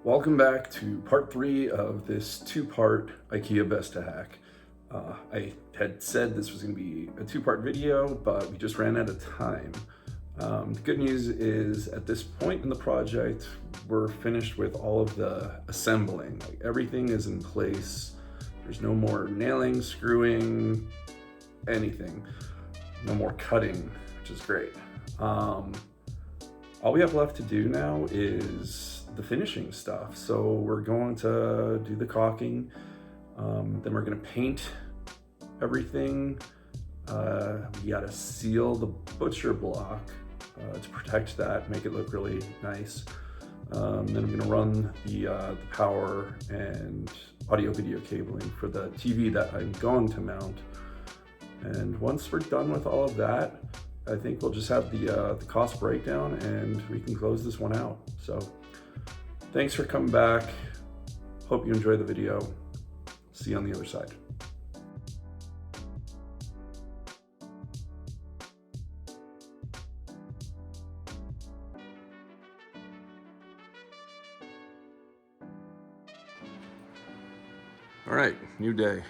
Welcome back to part 3 of this 2-part IKEA Besta hack. I had said this was going to be a 2-part video, but we just ran out of time. The good news is at this point in the project, we're finished with all of the assembling. Like, everything is in place. There's no more nailing, screwing, anything. No more cutting, which is great. All we have left to do now is the finishing stuff. So we're going to do the caulking, then we're going to paint everything. We got to seal the butcher block to protect that, make it look really nice. Then I'm going to run the power and audio video cabling for the TV that I'm going to mount. And once we're done with all of that, I think we'll just have the cost breakdown and we can close this one out. So thanks for coming back. Hope you enjoy the video. See you on the other side. All right, new day.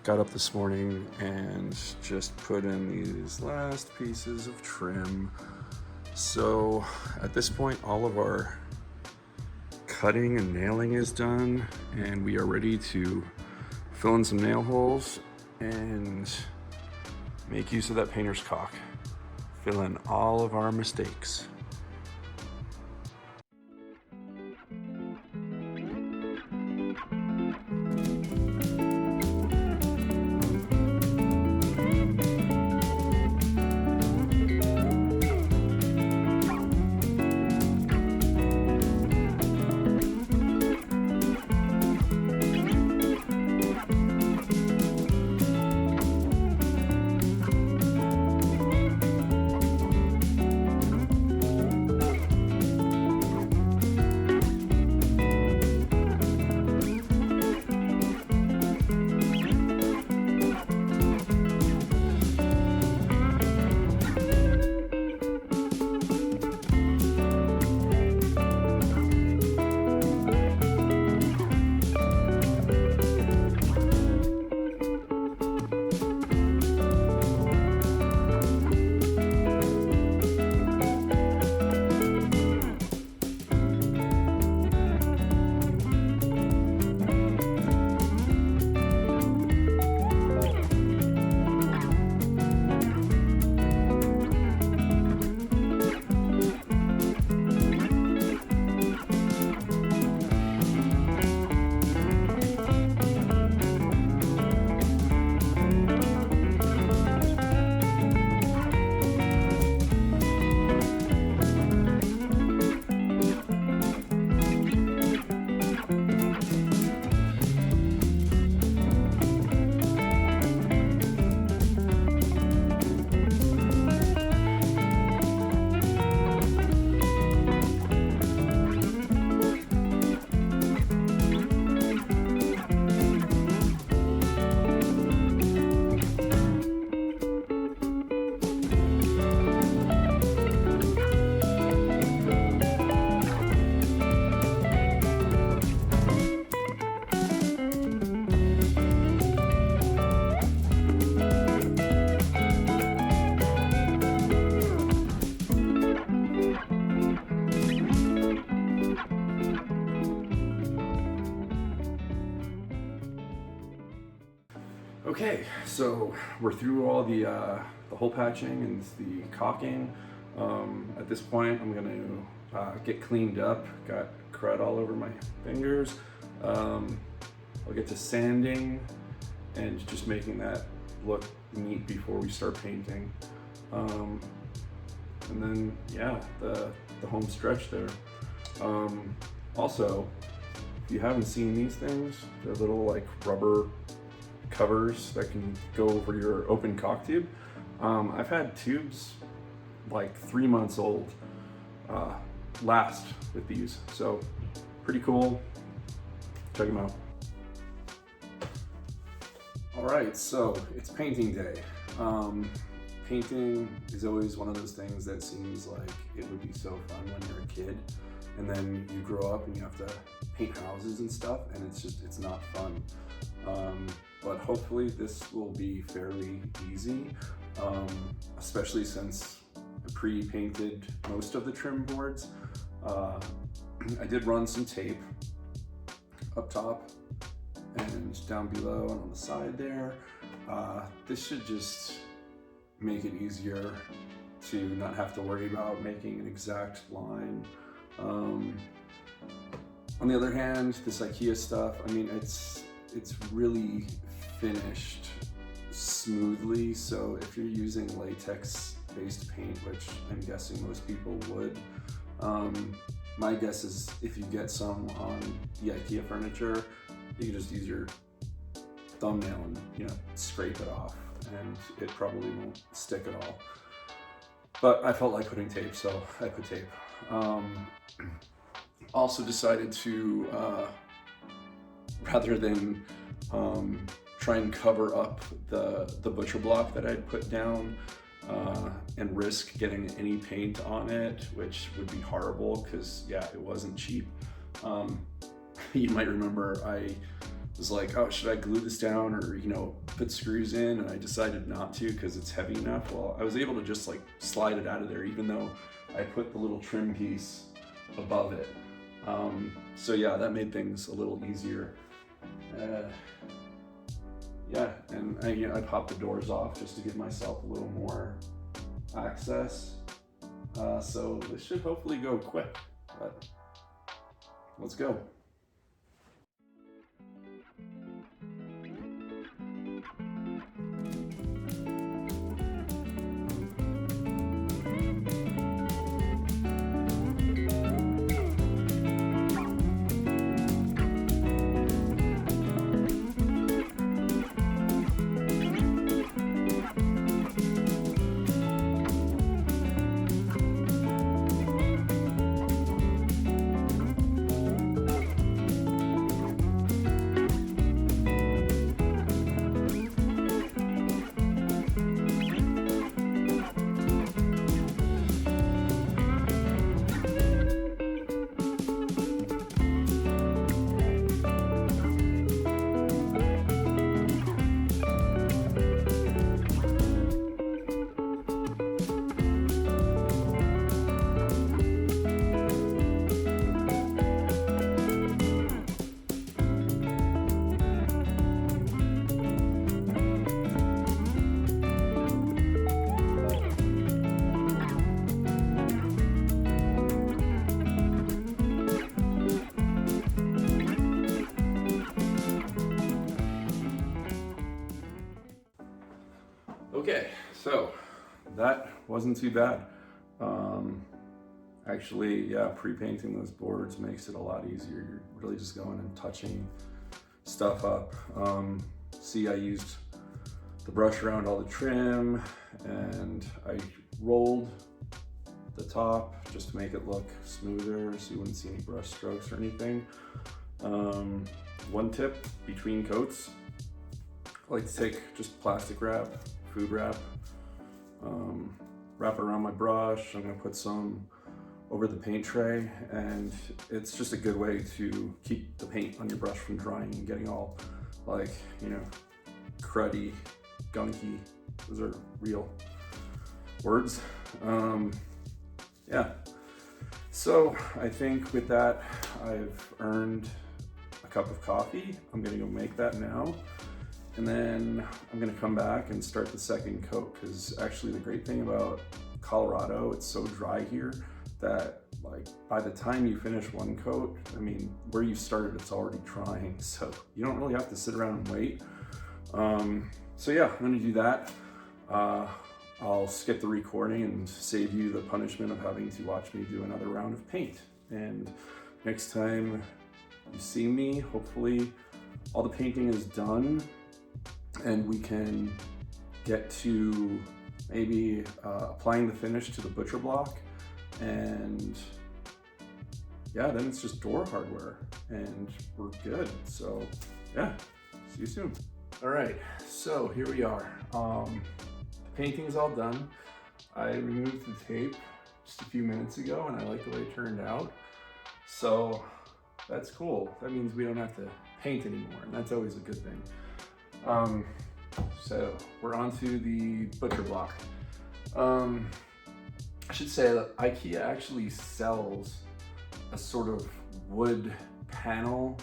Got up this morning and just put in these last pieces of trim. So at this point, all of our cutting and nailing is done, and we are ready to fill in some nail holes and make use of that painter's caulk. Fill in all of our mistakes. Okay, so we're through all the hole patching and the caulking. At this point, I'm going to get cleaned up. Got crud all over my fingers. I'll get to sanding and just making that look neat before we start painting. And then, yeah, the home stretch there. Also, if you haven't seen these things, they're little like rubber covers that can go over your open caulk tube. I've had tubes like 3 months old last with these, so pretty cool. Check them out. All right, so it's painting day. Painting is always one of those things that seems like it would be so fun when you're a kid. and then you grow up and you have to paint houses and stuff, and it's not fun. But hopefully this will be fairly easy, especially since I pre-painted most of the trim boards. I did run some tape up top and down below and on the side there. This should just make it easier to not have to worry about making an exact line. On the other hand, this IKEA stuff, I mean, it's really finished smoothly, so if you're using latex-based paint, which I'm guessing most people would, my guess is if you get some on the IKEA furniture, you can just use your thumbnail and, you know, scrape it off, and it probably won't stick at all. But I felt like putting tape, so I put tape. Also decided to, rather than try and cover up the butcher block that I'd put down and risk getting any paint on it, which would be horrible because, yeah, it wasn't cheap. You might remember I was like, oh, should I glue this down or, you know, put screws in? And I decided not to because it's heavy enough. Well, I was able to just like slide it out of there, even though I put the little trim piece above it. So yeah, that made things a little easier. Yeah, and I popped the doors off just to give myself a little more access. So this should hopefully go quick, but let's go. Okay, so that wasn't too bad. Actually, yeah, pre-painting those boards makes it a lot easier. You're really just going and touching stuff up. See, I used the brush around all the trim, and I rolled the top just to make it look smoother so you wouldn't see any brush strokes or anything. One tip between coats, I like to take just plastic wrap, food wrap, wrap it around my brush. I'm gonna put some over the paint tray, and it's just a good way to keep the paint on your brush from drying and getting all like, you know, cruddy, gunky. Those are real words. Yeah, so I think with that, I've earned a cup of coffee. I'm gonna go make that now. And then I'm gonna come back and start the second coat, because actually the great thing about Colorado, it's so dry here that like by the time you finish one coat, I mean, where you started, it's already drying. So you don't really have to sit around and wait. So yeah, I'm gonna do that. I'll skip the recording and save you the punishment of having to watch me do another round of paint. And next time you see me, hopefully all the painting is done and we can get to maybe applying the finish to the butcher block, and yeah, then it's just door hardware and we're good. So yeah, see you soon. All right, so here we are. The painting's all done. I removed the tape just a few minutes ago and I like the way it turned out. So that's cool. That means we don't have to paint anymore, and that's always a good thing. So we're on to the butcher block. I should say that IKEA actually sells a sort of wood panel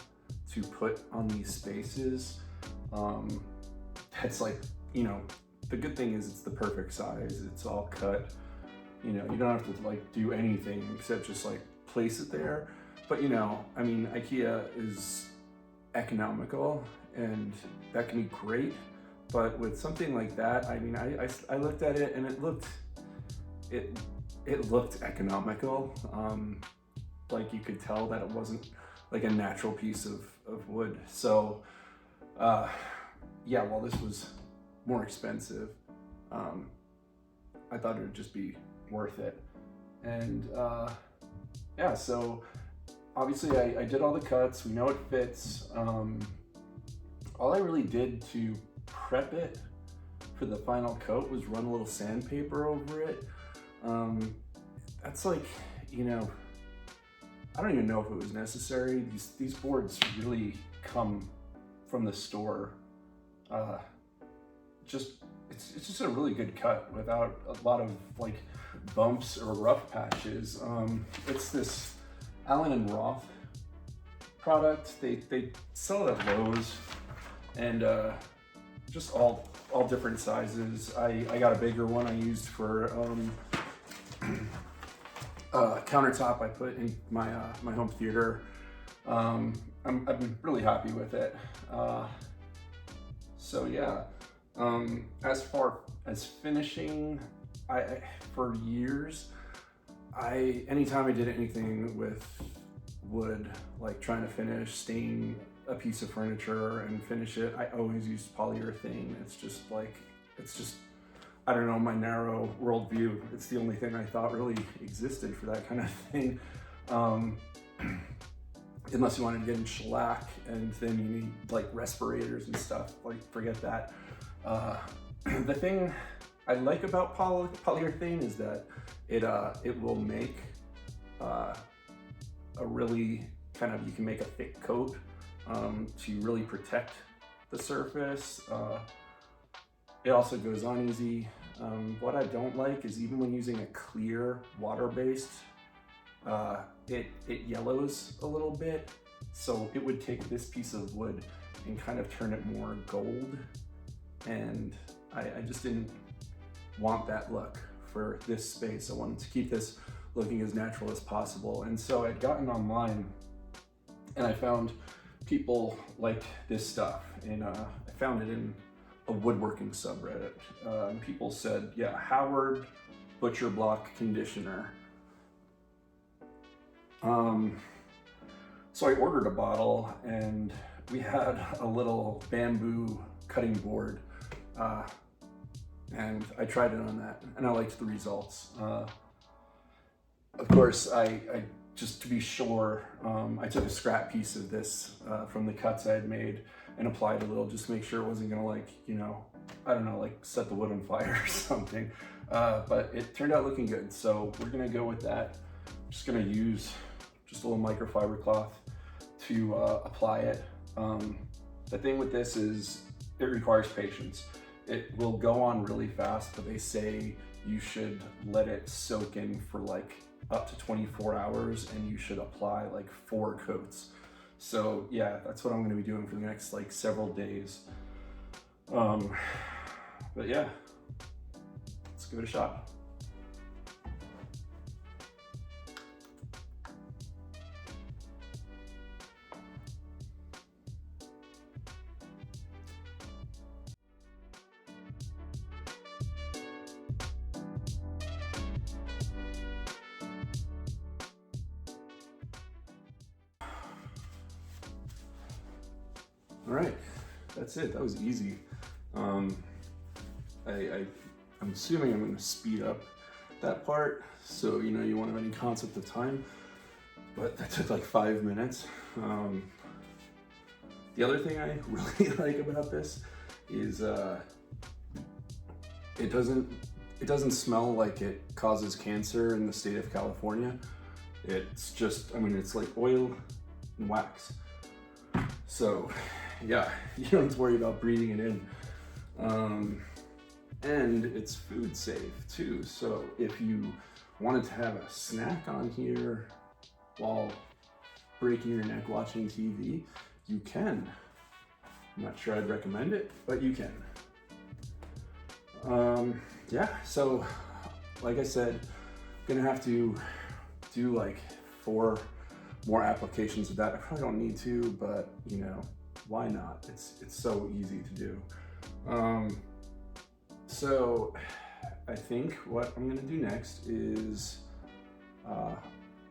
to put on these spaces. That's like, you know, the good thing is it's the perfect size. It's all cut. You know, you don't have to like do anything except just like place it there. But you know, I mean, IKEA is economical and that can be great. But with something like that, I mean, I looked at it and it looked economical. Like you could tell that it wasn't like a natural piece of wood. So yeah, while this was more expensive, I thought it would just be worth it. And yeah, so obviously I did all the cuts. We know it fits. All I really did to prep it for the final coat was run a little sandpaper over it. That's like, you know, I don't even know if it was necessary. These boards really come from the store. It's just a really good cut without a lot of like bumps or rough patches. It's this Allen & Roth product. They sell it at Lowe's, and just all different sizes. I got a bigger one I used for countertop I put in my my home theater. I'm really happy with it. So yeah, as far as finishing, for years, anytime I did anything with wood, like trying to finish, stain a piece of furniture and finish it, I always used polyurethane. It's just, I don't know, my narrow worldview. It's the only thing I thought really existed for that kind of thing. Unless you wanted to get in shellac, and then you need like respirators and stuff, like forget that. The thing I like about polyurethane is that it will make a really kind of, you can make a thick coat to really protect the surface. It also goes on easy. What I don't like is even when using a clear water-based, it yellows a little bit. So it would take this piece of wood and kind of turn it more gold. And I just didn't want that look for this space. I wanted to keep this looking as natural as possible. And so I'd gotten online and I found people liked this stuff. And I found it in a woodworking subreddit. And people said, yeah, Howard Butcher Block Conditioner. So I ordered a bottle, and we had a little bamboo cutting board, and I tried it on that, and I liked the results. Of course, I just to be sure, I took a scrap piece of this from the cuts I had made and applied a little, just to make sure it wasn't gonna, like, you know, I don't know, like set the wood on fire or something. But it turned out looking good, so we're gonna go with that. I'm just gonna use just a little microfiber cloth to apply it. The thing with this is it requires patience. It will go on really fast, but they say you should let it soak in for like up to 24 hours, and you should apply like 4 coats. So yeah, that's what I'm gonna be doing for the next like several days. But yeah, let's give it a shot. All right, that's it. That was easy. I'm assuming I'm going to speed up that part, so you know you won't have any concept of time. But that took like 5 minutes. The other thing I really like about this is it doesn't smell like it causes cancer in the state of California. It's just, I mean, it's like oil and wax. So yeah, you don't have to worry about breathing it in. And it's food safe too. So if you wanted to have a snack on here while breaking your neck watching TV, you can. I'm not sure I'd recommend it, but you can. Yeah, so like I said, I'm gonna have to do like 4 more applications of that. I probably don't need to, but you know, why not? It's so easy to do. So I think what I'm gonna do next is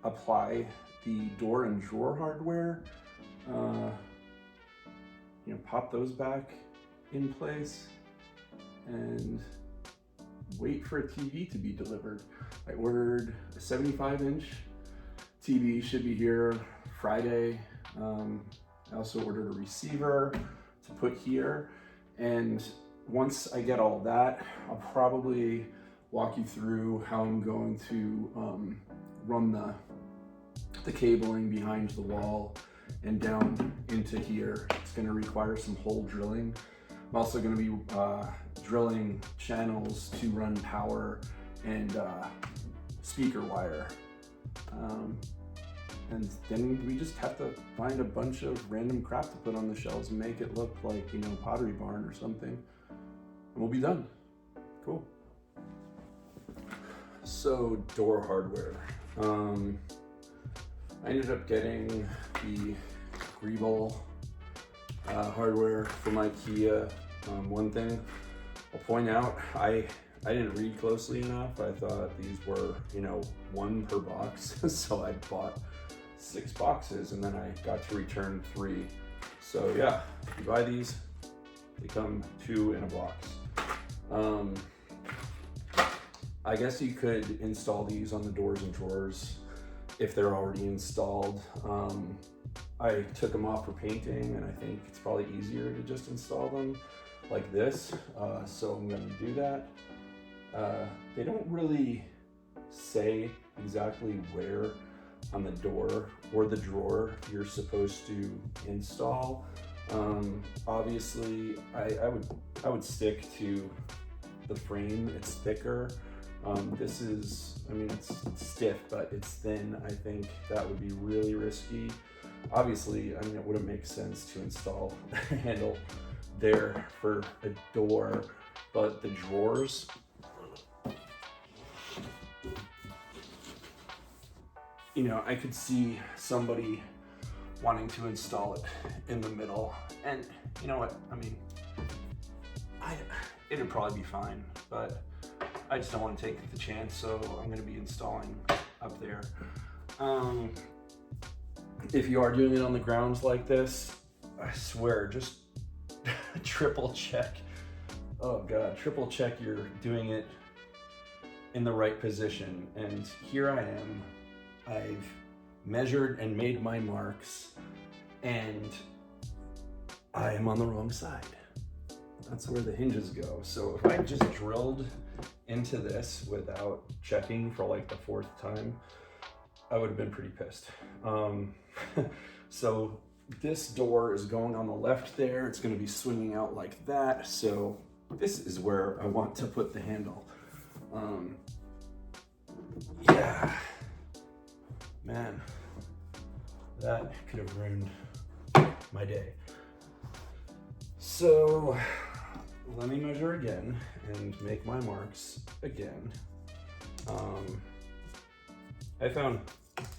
apply the door and drawer hardware. You know, pop those back in place and wait for a TV to be delivered. I ordered a 75-inch TV, should be here Friday. I also ordered a receiver to put here, and once I get all that, I'll probably walk you through how I'm going to run the cabling behind the wall and down into here. It's going to require some hole drilling. I'm also going to be drilling channels to run power and speaker wire. And then we just have to find a bunch of random crap to put on the shelves and make it look like, you know, Pottery Barn or something. And we'll be done. Cool. So, door hardware. I ended up getting the Greeble hardware from IKEA. One thing I'll point out, I didn't read closely enough. I thought these were, you know, 1 per box. So I bought 6 boxes and then I got to return 3. So yeah, if you buy these, they come 2 in a box. I guess you could install these on the doors and drawers if they're already installed. I took them off for painting, and I think it's probably easier to just install them like this. So I'm going to do that. They don't really say exactly where on the door or the drawer you're supposed to install. Obviously, I would stick to the frame. It's thicker. This is, I mean, it's stiff, but it's thin. I think that would be really risky. Obviously, I mean, it wouldn't make sense to install a handle there for a door, but the drawers, you know, I could see somebody wanting to install it in the middle, and you know what, I mean, it'd probably be fine, but I just don't want to take the chance, so I'm going to be installing up there. If you are doing it on the grounds like this, I swear, just triple check. Oh God, triple check you're doing it in the right position. And here I am. I've measured and made my marks, and I am on the wrong side. That's where the hinges go. So if I just drilled into this without checking for like the 4th time, I would have been pretty pissed. So this door is going on the left there. It's going to be swinging out like that. So this is where I want to put the handle. Yeah, man, that could have ruined my day. So let me measure again and make my marks again. I found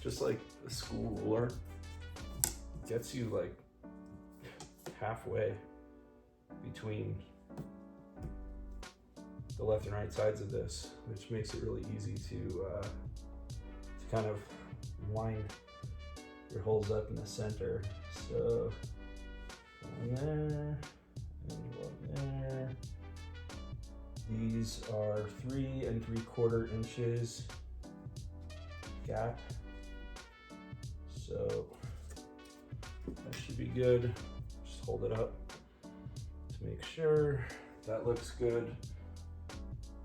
just like a school ruler gets you like halfway between the left and right sides of this, which makes it really easy to kind of line your holes up in the center. So one there and one there. These are 3 3/4 inches gap. So that should be good. Just hold it up to make sure that looks good.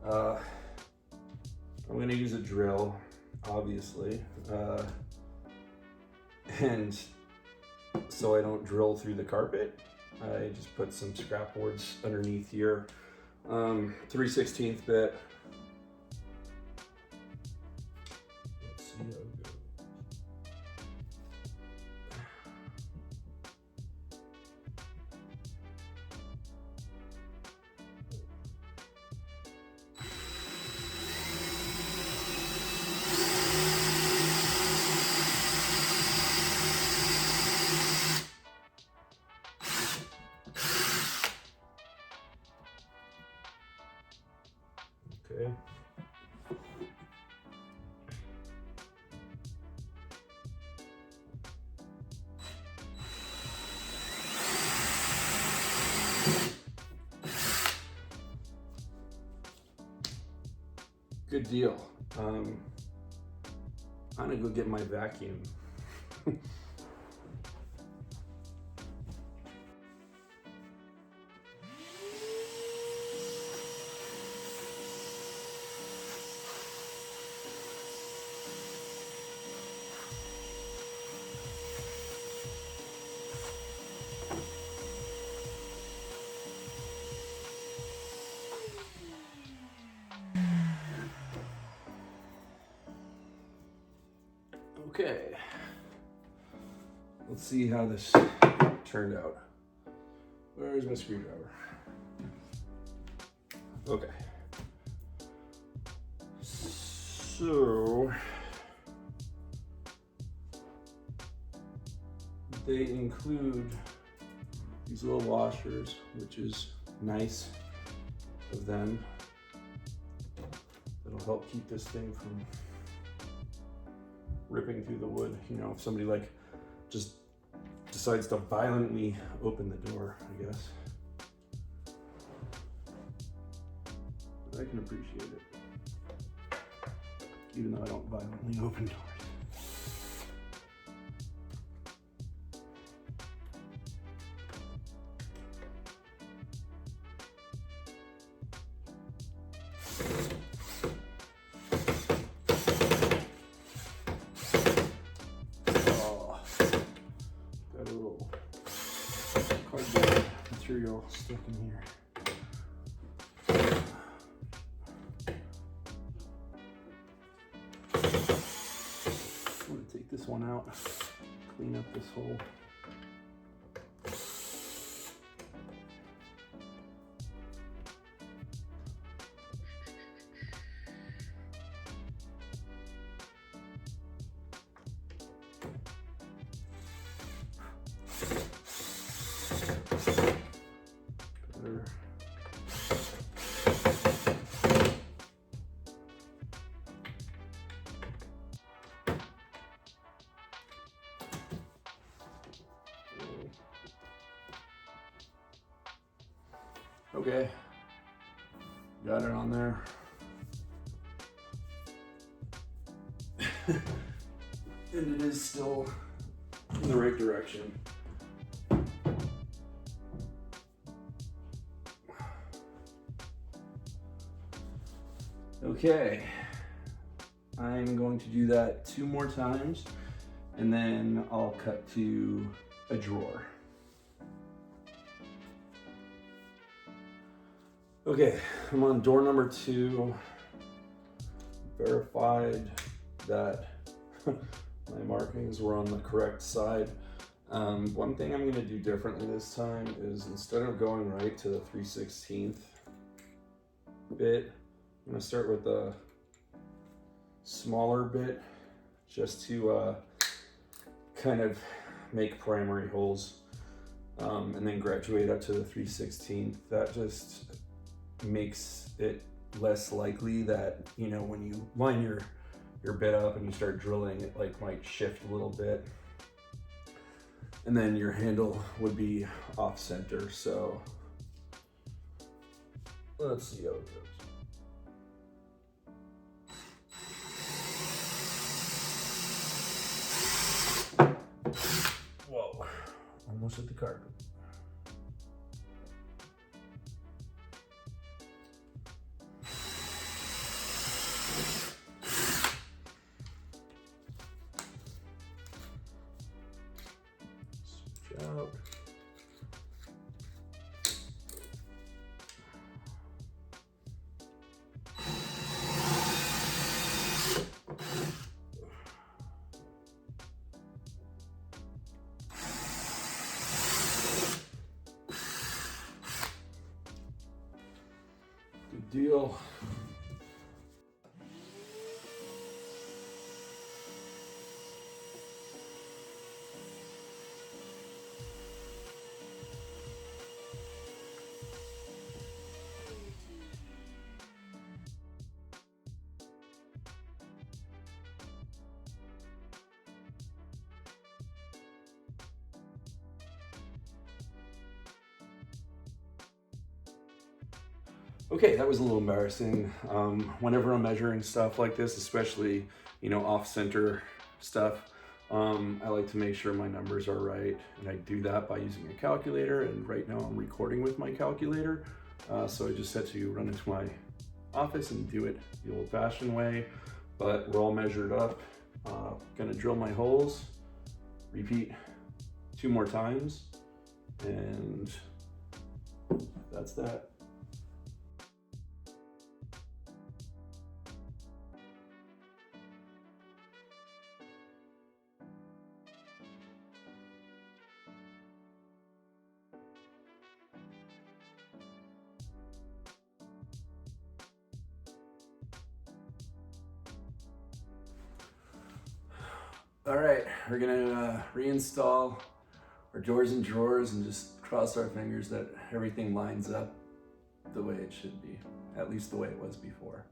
I'm gonna use a drill obviously, and so I don't drill through the carpet, I just put some scrap boards underneath here. 3/16 bit. Let's see how it goes. Okay. Good deal. I'm gonna go get my vacuum. Okay, let's see how this turned out. Where's my screwdriver? Okay, so they include these little washers, which is nice of them. That'll help keep this thing from ripping through the wood. You know, if somebody like just decides to violently open the door, I guess. But I can appreciate it, even though I don't violently open doors. Material stuck in here. I'm going to take this one out, clean up this hole. Okay, got it on there. And it is still in the right direction. Okay, I'm going to do that 2 more times, and then I'll cut to a drawer. Okay, I'm on door number 2. Verified that my markings were on the correct side. One thing I'm gonna do differently this time is, instead of going right to the 3/16 bit, I'm gonna start with a smaller bit, just to kind of make primary holes, and then graduate up to the 3/16. That just makes it less likely that, you know, when you line your bit up and you start drilling, it like might shift a little bit, and then your handle would be off center. So let's see how it goes. Whoa, almost hit the carpet. out. Good deal. Okay, that was a little embarrassing. Whenever I'm measuring stuff like this, especially, you know, off-center stuff, I like to make sure my numbers are right, and I do that by using a calculator, and right now I'm recording with my calculator, so I just had to run into my office and do it the old-fashioned way, but we're all measured up. Gonna drill my holes, repeat 2 more times, and that's that. All right, we're gonna reinstall our doors and drawers and just cross our fingers that everything lines up the way it should be, at least the way it was before.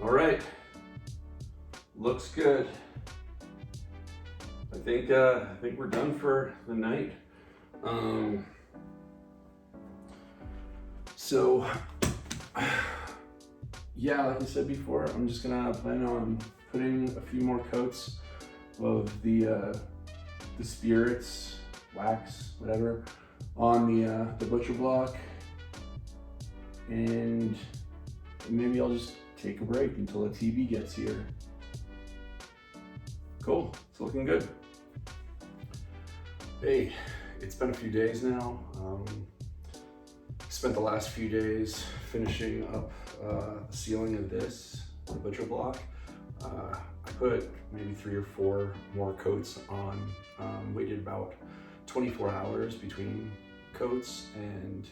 All right, looks good. I think we're done for the night. So yeah, like I said before, I'm just gonna plan on putting a few more coats of the spirits, wax, whatever, on the butcher block, and maybe I'll just take a break until the TV gets here. Cool, it's looking good. Hey, it's been a few days now. Spent the last few days finishing up the ceiling of the butcher block. I put maybe 3 or 4 more coats on. Waited about 24 hours between coats, and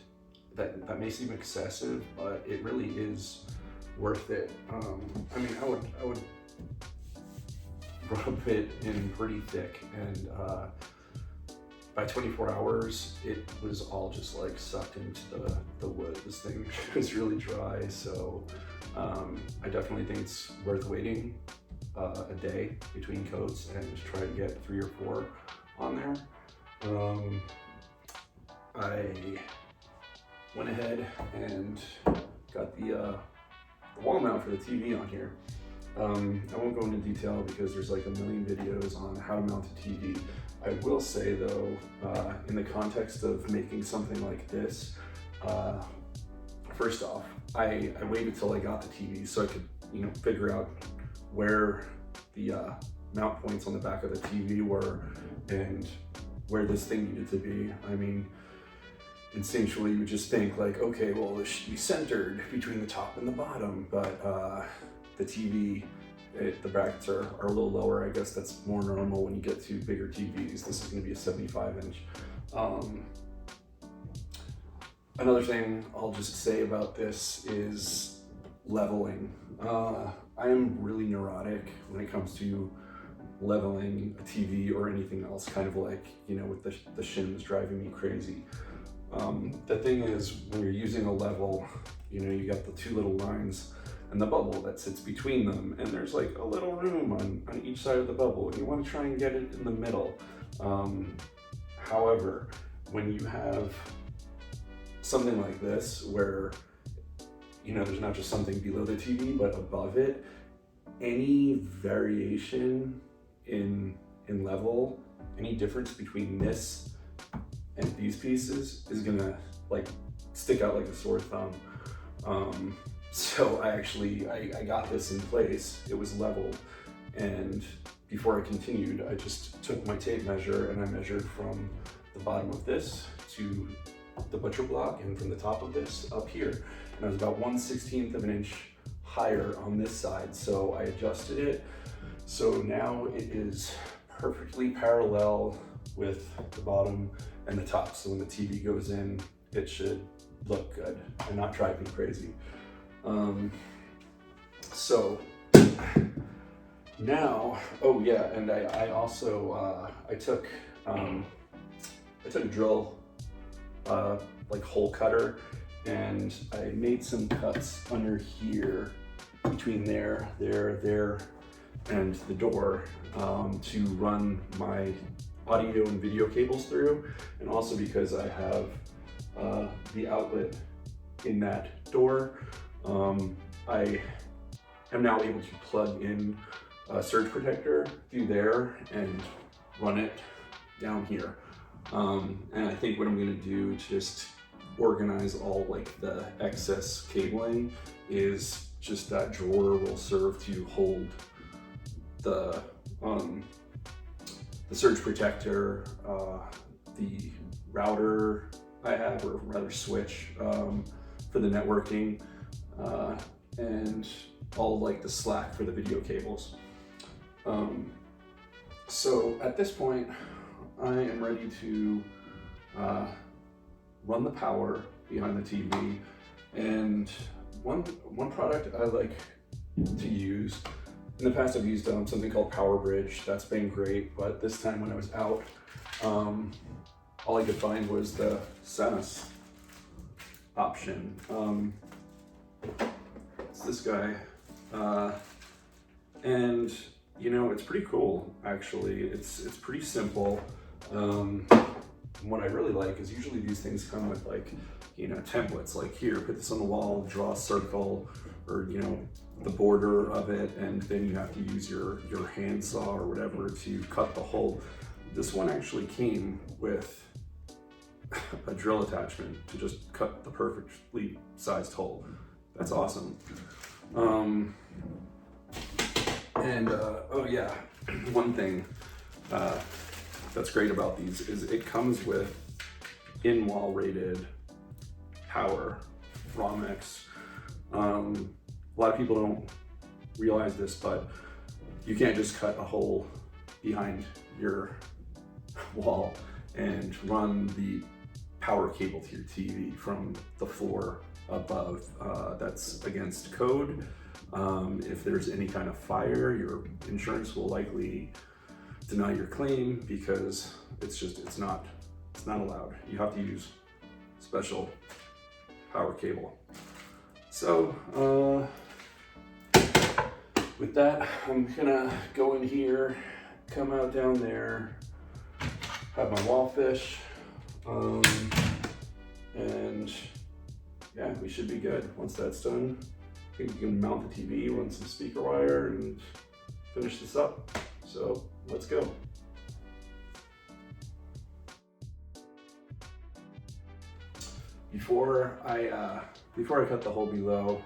that may seem excessive, but it really is worth it. I mean, I would rub it in pretty thick, and by 24 hours, it was all just like sucked into the wood. This thing was really dry, so I definitely think it's worth waiting a day between coats and just try to get 3 or 4 on there. I went ahead and got the wall mount for the TV on here. I won't go into detail because there's like a million videos on how to mount a TV. I will say though, in the context of making something like this, first off, I waited till I got the TV so I could, you know, figure out where the mount points on the back of the TV were and where this thing needed to be. I mean, instinctually you would just think like, okay, well, this should be centered between the top and the bottom, but the TV, the brackets are a little lower. I guess that's more normal when you get to bigger TVs. This is going to be a 75-inch. Another thing I'll just say about this is leveling. I am really neurotic when it comes to leveling a TV or anything else, kind of like, you know, with the shims driving me crazy. The thing is, when you're using a level, you know, you got the 2 little lines and the bubble that sits between them, and there's like a little room on each side of the bubble, and you want to try and get it in the middle. However, when you have something like this where, you know, there's not just something below the TV but above it, any variation in level, any difference between this and these pieces is gonna like stick out like a sore thumb. So I got this in place, it was leveled, and before I continued, I just took my tape measure and I measured from the bottom of this to the butcher block and from the top of this up here. And I was about 1/16 of an inch higher on this side. So I adjusted it. So now it is perfectly parallel with the bottom and the top. So when the TV goes in, it should look good and not drive me crazy. So now, oh yeah, and I also, I took a drill, like hole cutter, and I made some cuts under here between there, and the door to run my audio and video cables through, and also because I have the outlet in that door, I am now able to plug in a surge protector through there and run it down here. And I think what I'm gonna do to just organize all like the excess cabling is just that drawer will serve to hold the surge protector, the router I have, or rather switch, for the networking, and all like the slack for the video cables. So at this point, I am ready to run the power behind the TV. And one product I like to use, in the past I've used something called Power Bridge. That's been great, but this time when I was out, all I could find was the Sense option. It's this guy, and you know, it's pretty cool actually. It's pretty simple. What I really like is usually these things come with like, you know, templates, like here, put this on the wall, draw a circle, or you know, the border of it, and then you have to use your handsaw or whatever to cut the hole. This one actually came with a drill attachment to just cut the perfectly sized hole. That's awesome. Oh yeah, one thing that's great about these is it comes with in-wall rated power Romex. A lot of people don't realize this, but you can't just cut a hole behind your wall and run the power cable to your TV from the floor above. That's against code. If there's any kind of fire, your insurance will likely deny your claim because it's not allowed. You have to use special power cable. So with that, I'm gonna go in here, come out down there, have my wall fish, and yeah, we should be good. Once that's done, I think we can mount the TV, run some speaker wire, and finish this up. So let's go. Before I cut the hole below,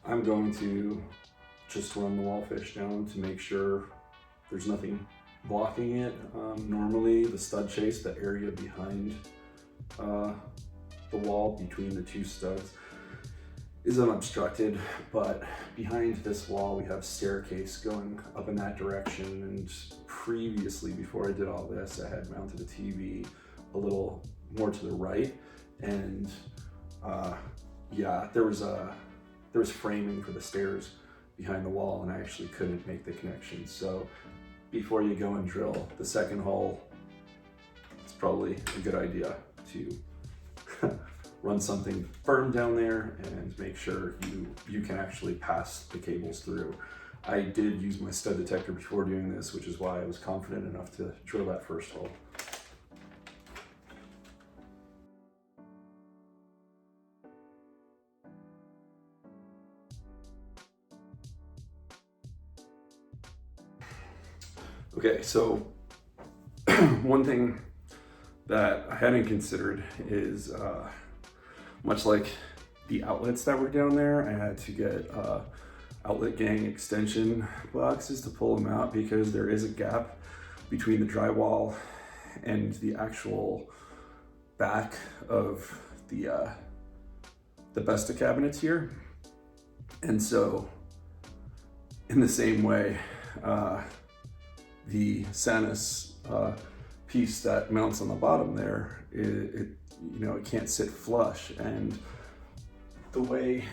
I'm going to just run the wall fish down to make sure there's nothing blocking it. Normally the stud chase, the area behind the wall between the two studs, is unobstructed, but behind this wall we have a staircase going up in that direction, and previously, before I did all this, I had mounted a TV a little more to the right, and yeah, there was framing for the stairs behind the wall, and I actually couldn't make the connection. So before you go and drill the second hole, it's probably a good idea to run something firm down there and make sure you can actually pass the cables through. I did use my stud detector before doing this, which is why I was confident enough to drill that first hole. Okay, so one thing that I hadn't considered is much like the outlets that were down there, I had to get outlet gang extension boxes to pull them out because there is a gap between the drywall and the actual back of the Besta cabinets here. And so in the same way, the Sanus piece that mounts on the bottom there, it can't sit flush, and the way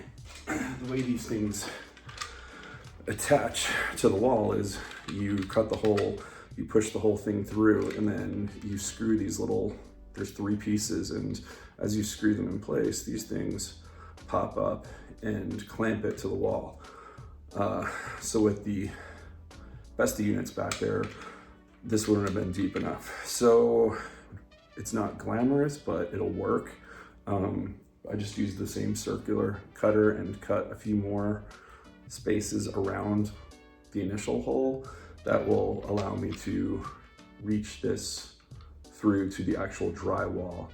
these things attach to the wall is you cut the hole, you push the whole thing through, and then you screw these little, there's 3 pieces, and as you screw them in place, these things pop up and clamp it to the wall. So with the Besta units back there, this wouldn't have been deep enough. So it's not glamorous, but it'll work. I just used the same circular cutter and cut a few more spaces around the initial hole that will allow me to reach this through to the actual drywall,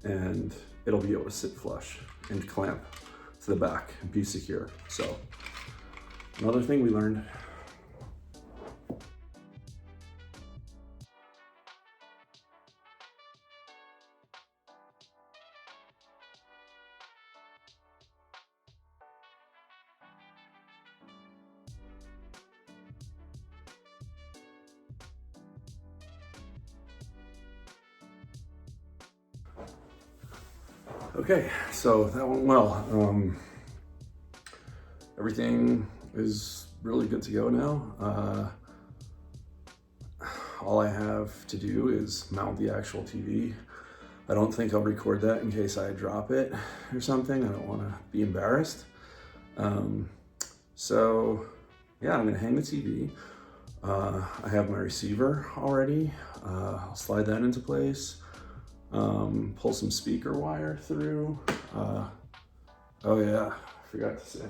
and it'll be able to sit flush and clamp to the back and be secure. So another thing we learned. Okay, so that went well. Everything is really good to go now. All I have to do is mount the actual TV. I don't think I'll record that in case I drop it or something. I don't want to be embarrassed. So yeah, I'm gonna hang the TV. I have my receiver already. I'll slide that into place. Pull some speaker wire through. Oh yeah, I forgot to say.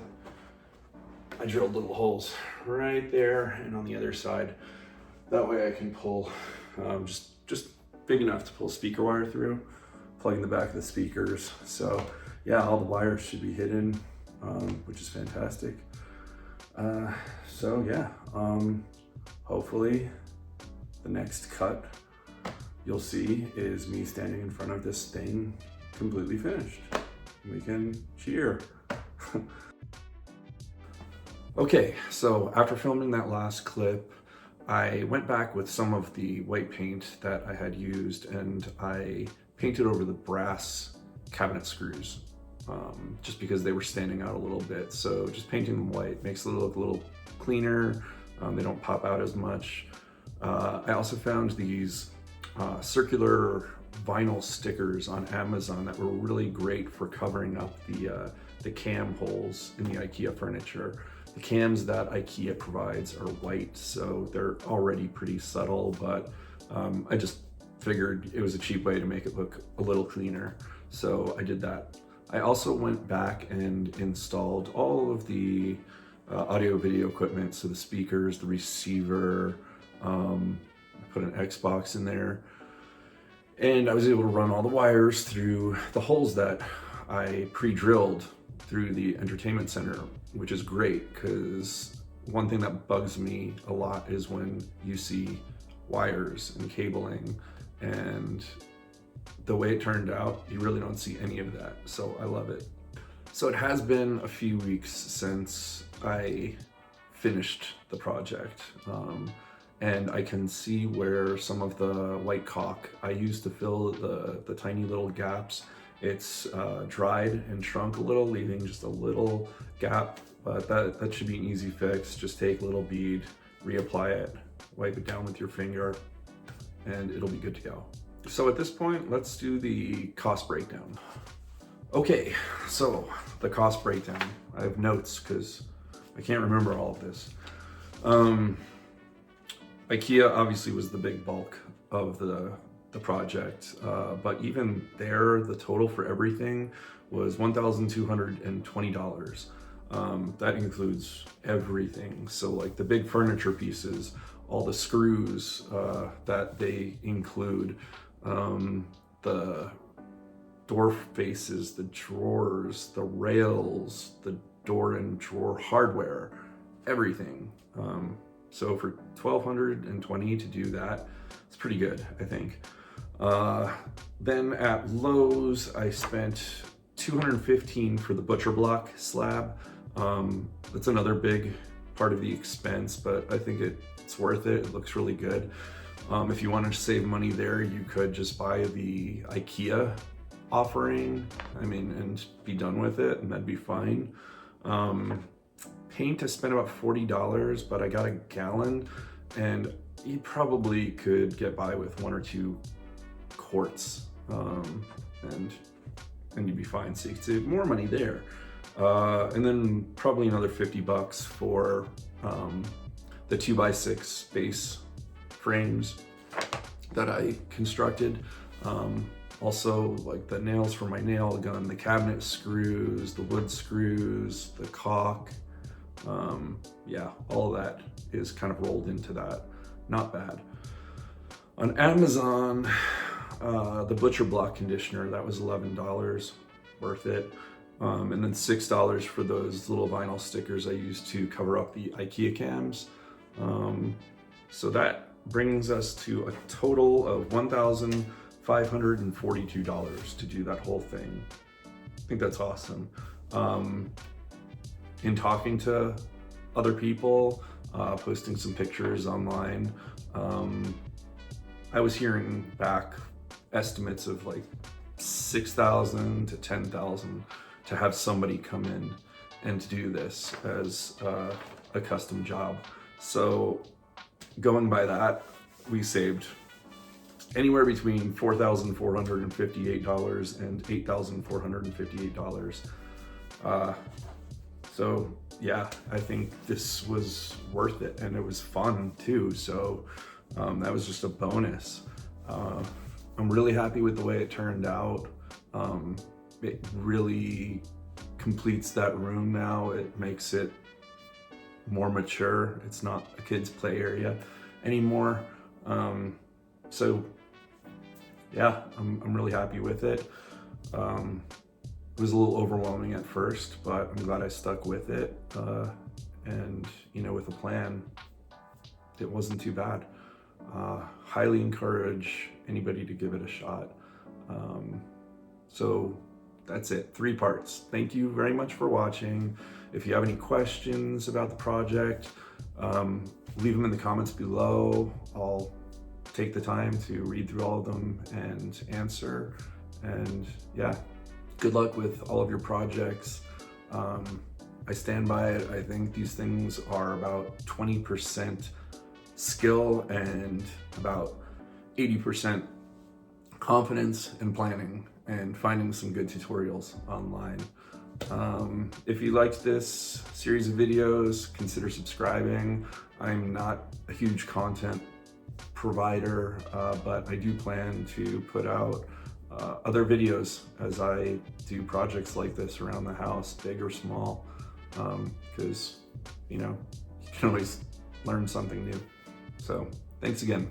I drilled little holes right there and on the other side. That way I can pull just big enough to pull speaker wire through, plug in the back of the speakers. So yeah, all the wires should be hidden, which is fantastic. So yeah, hopefully the next cut you'll see is me standing in front of this thing completely finished. We can cheer. Okay, so after filming that last clip, I went back with some of the white paint that I had used and I painted over the brass cabinet screws, just because they were standing out a little bit. So just painting them white makes it look a little cleaner. They don't pop out as much. I also found these circular vinyl stickers on Amazon that were really great for covering up the cam holes in the IKEA furniture. The cams that IKEA provides are white, so they're already pretty subtle, but I just figured it was a cheap way to make it look a little cleaner, so I did that. I also went back and installed all of the audio video equipment, so the speakers, the receiver, I put an Xbox in there, and I was able to run all the wires through the holes that I pre-drilled through the entertainment center, which is great because one thing that bugs me a lot is when you see wires and cabling, and the way it turned out, you really don't see any of that, so I love it. So it has been a few weeks since I finished the project, and I can see where some of the white caulk I used to fill the tiny little gaps, it's dried and shrunk a little, leaving just a little gap, but that should be an easy fix. Just take a little bead, reapply it, wipe it down with your finger, and it'll be good to go. So at this point, let's do the cost breakdown. Okay, so the cost breakdown. I have notes because I can't remember all of this. IKEA obviously was the big bulk of the project, but even there, the total for everything was $1,220. That includes everything. So like the big furniture pieces, all the screws that they include, the door faces, the drawers, the rails, the door and drawer hardware, everything. So for $1,220 to do that, it's pretty good, I think. Then at Lowe's, I spent $215 for the butcher block slab. That's another big part of the expense, but I think it's worth it. It looks really good. If you wanted to save money there, you could just buy the IKEA offering, and be done with it, and that'd be fine. Paint, I spent about $40, but I got a gallon, and you probably could get by with 1 or 2 quarts, and you'd be fine. So you could save more money there. And then probably another $50 for the 2x6 base frames that I constructed. Also, like the nails for my nail gun, the cabinet screws, the wood screws, the caulk. Yeah, all of that is kind of rolled into that. Not bad. On Amazon, the butcher block conditioner, that was $11, worth it. And then $6 for those little vinyl stickers I used to cover up the IKEA cams. So that brings us to a total of $1,542 to do that whole thing. I think that's awesome. In talking to other people, posting some pictures online, I was hearing back estimates of like $6,000 to $10,000 to have somebody come in and to do this as a custom job. So going by that, we saved anywhere between $4,458 and $8,458. So yeah, I think this was worth it, and it was fun too. So that was just a bonus. I'm really happy with the way it turned out. It really completes that room now. It makes it more mature. It's not a kid's play area anymore. So yeah, I'm really happy with it. It was a little overwhelming at first, but I'm glad I stuck with it. And with a plan, it wasn't too bad. Highly encourage anybody to give it a shot. So that's it, 3 parts. Thank you very much for watching. If you have any questions about the project, leave them in the comments below. I'll take the time to read through all of them and answer. And yeah, good luck with all of your projects. I stand by it. I think these things are about 20% skill and about 80% confidence and planning and finding some good tutorials online. If you liked this series of videos, consider subscribing. I'm not a huge content provider, but I do plan to put out other videos as I do projects like this around the house, big or small, because you can always learn something new. So thanks again.